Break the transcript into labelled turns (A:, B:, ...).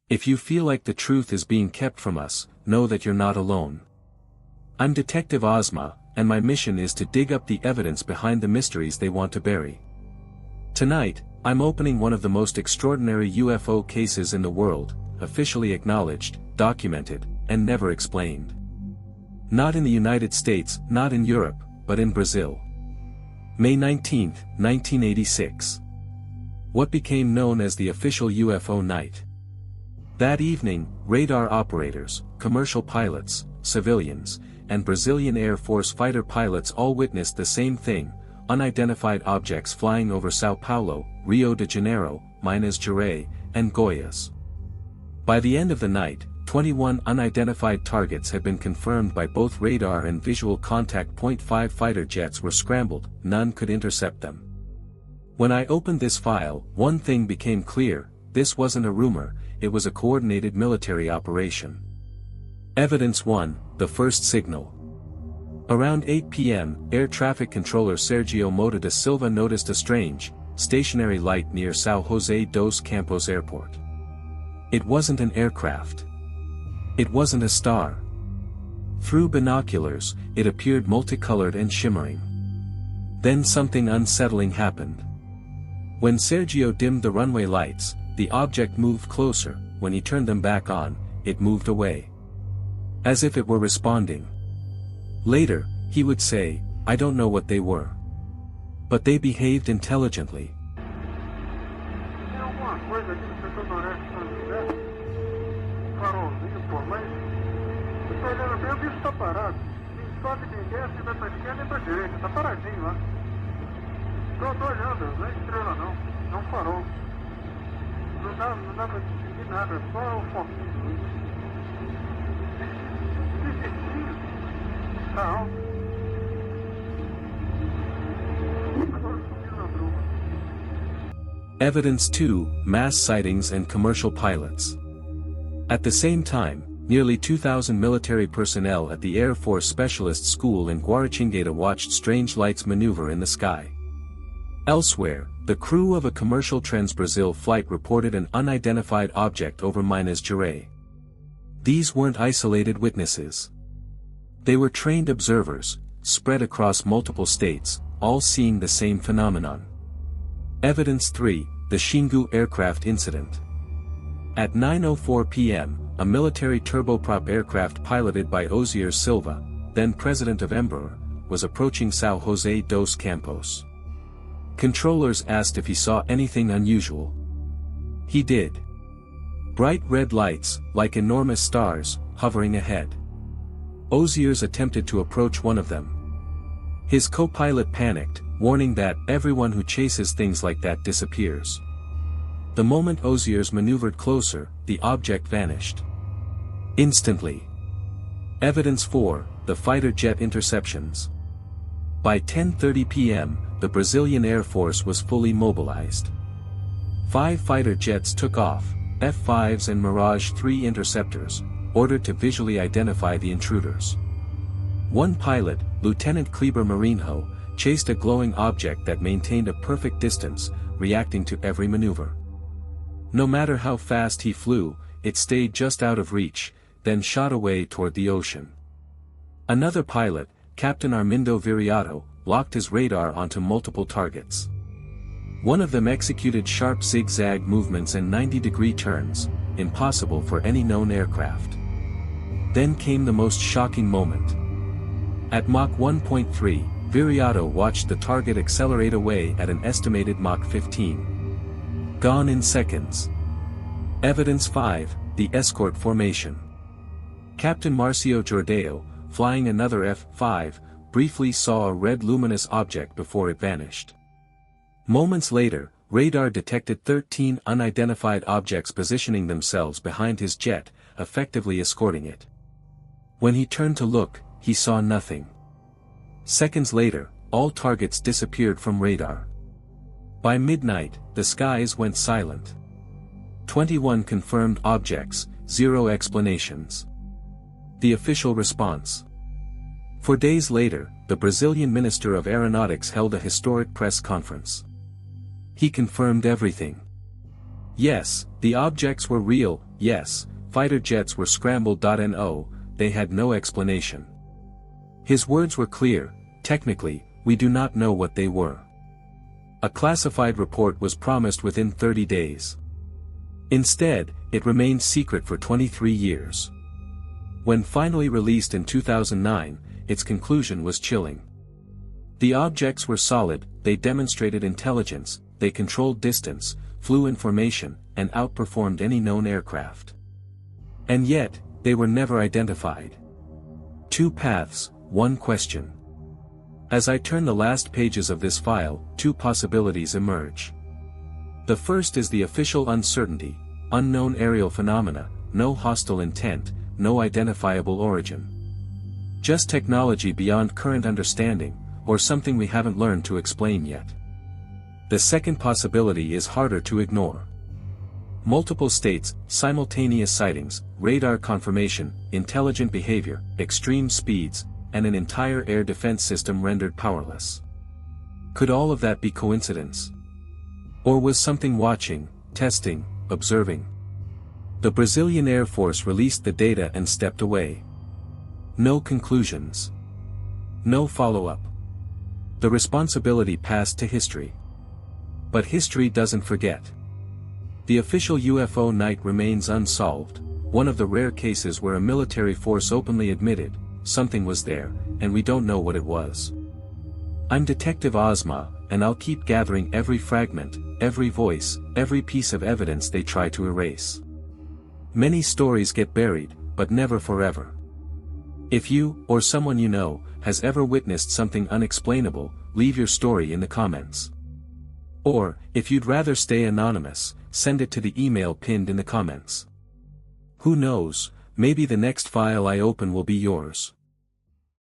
A: If you feel like the truth is being kept from us, know that you're not alone. I'm Detective Ozma, and my mission is to dig up the evidence behind the mysteries they want to bury. Tonight, I'm opening one of the most extraordinary UFO cases in the world, officially acknowledged, documented, and never explained. Not in the United States, not in Europe, but in Brazil. May 19, 1986. What became known as the official UFO night. That evening, radar operators, commercial pilots, civilians, and Brazilian Air Force fighter pilots all witnessed the same thing: unidentified objects flying over São Paulo, Rio de Janeiro, Minas Gerais, and Goias. By the end of the night, 21 unidentified targets had been confirmed by both radar and visual contact. 5 fighter jets were scrambled, none could intercept them. When I opened this file, one thing became clear: this wasn't a rumor, it was a coordinated military operation. Evidence 1, the first signal. Around 8 p.m., air traffic controller Sergio Mota da Silva noticed a strange, stationary light near São José dos Campos Airport. It wasn't an aircraft. It wasn't a star. Through binoculars, it appeared multicolored and shimmering. Then something unsettling happened. When Sergio dimmed the runway lights, the object moved closer. When he turned them back on, it moved away. As if it were responding. Later, he would say, "I don't know what they were. But they behaved intelligently."
B: O bicho tá parado. Quem sobe, quem desce, vai pra esquerda e pra direita. Tá paradinho lá. Tô olhando, não é estrela não. É um farol. Não dá pra distinguir nada, só o foquinho de luz. Tá alto. Agora subiu na bruma.
A: Evidence 2, mass sightings and commercial pilots. At the same time, nearly 2,000 military personnel at the Air Force Specialist School in Guaratingueta watched strange lights maneuver in the sky. Elsewhere, the crew of a commercial Trans-Brazil flight reported an unidentified object over Minas Gerais. These weren't isolated witnesses. They were trained observers, spread across multiple states, all seeing the same phenomenon. Evidence 3, the Xingu aircraft incident. At 9:04 p.m., a military turboprop aircraft piloted by Osier Silva, then president of Embraer, was approaching São José dos Campos. Controllers asked if he saw anything unusual. He did. Bright red lights, like enormous stars, hovering ahead. Osiers attempted to approach one of them. His co-pilot panicked, warning that everyone who chases things like that disappears. The moment Osiers maneuvered closer, the object vanished. Instantly. Evidence 4, the fighter jet interceptions. By 10:30 p.m., the Brazilian Air Force was fully mobilized. 5 fighter jets took off, F-5s and Mirage 3 interceptors, ordered to visually identify the intruders. One pilot, Lieutenant Kleber Marinho, chased a glowing object that maintained a perfect distance, reacting to every maneuver. No matter how fast he flew, it stayed just out of reach, then shot away toward the ocean. Another pilot, Captain Armindo Viriato, locked his radar onto multiple targets. One of them executed sharp zigzag movements and 90-degree turns, impossible for any known aircraft. Then came the most shocking moment. At Mach 1.3, Viriato watched the target accelerate away at an estimated Mach 15. Gone in seconds. Evidence 5, the escort formation. Captain Marcio Jordao, flying another F-5, briefly saw a red luminous object before it vanished. Moments later, radar detected 13 unidentified objects positioning themselves behind his jet, effectively escorting it. When he turned to look, he saw nothing. Seconds later, all targets disappeared from radar. By midnight, the skies went silent. 21 confirmed objects, 0 explanations. The official response. 4 days later, the Brazilian Minister of Aeronautics held a historic press conference. He confirmed everything. Yes, the objects were real, yes, fighter jets were scrambled. No, they had no explanation. His words were clear: technically, we do not know what they were. A classified report was promised within 30 days. Instead, it remained secret for 23 years. When finally released in 2009, its conclusion was chilling. The objects were solid, they demonstrated intelligence, they controlled distance, flew in formation, and outperformed any known aircraft. And yet, they were never identified. Two paths, one question. As I turn the last pages of this file, two possibilities emerge. The first is the official uncertainty: unknown aerial phenomena, no hostile intent, no identifiable origin. Just technology beyond current understanding, or something we haven't learned to explain yet. The second possibility is harder to ignore. Multiple states, simultaneous sightings, radar confirmation, intelligent behavior, extreme speeds, and an entire air defense system rendered powerless. Could all of that be coincidence? Or was something watching, testing, observing? The Brazilian Air Force released the data and stepped away. No conclusions. No follow-up. The responsibility passed to history. But history doesn't forget. The official UFO night remains unsolved, one of the rare cases where a military force openly admitted, something was there, and we don't know what it was. I'm Detective Ozma, and I'll keep gathering every fragment, every voice, every piece of evidence they try to erase. Many stories get buried, but never forever. If you, or someone you know, has ever witnessed something unexplainable, leave your story in the comments. Or, if you'd rather stay anonymous, send it to the email pinned in the comments. Who knows, maybe the next file I open will be yours.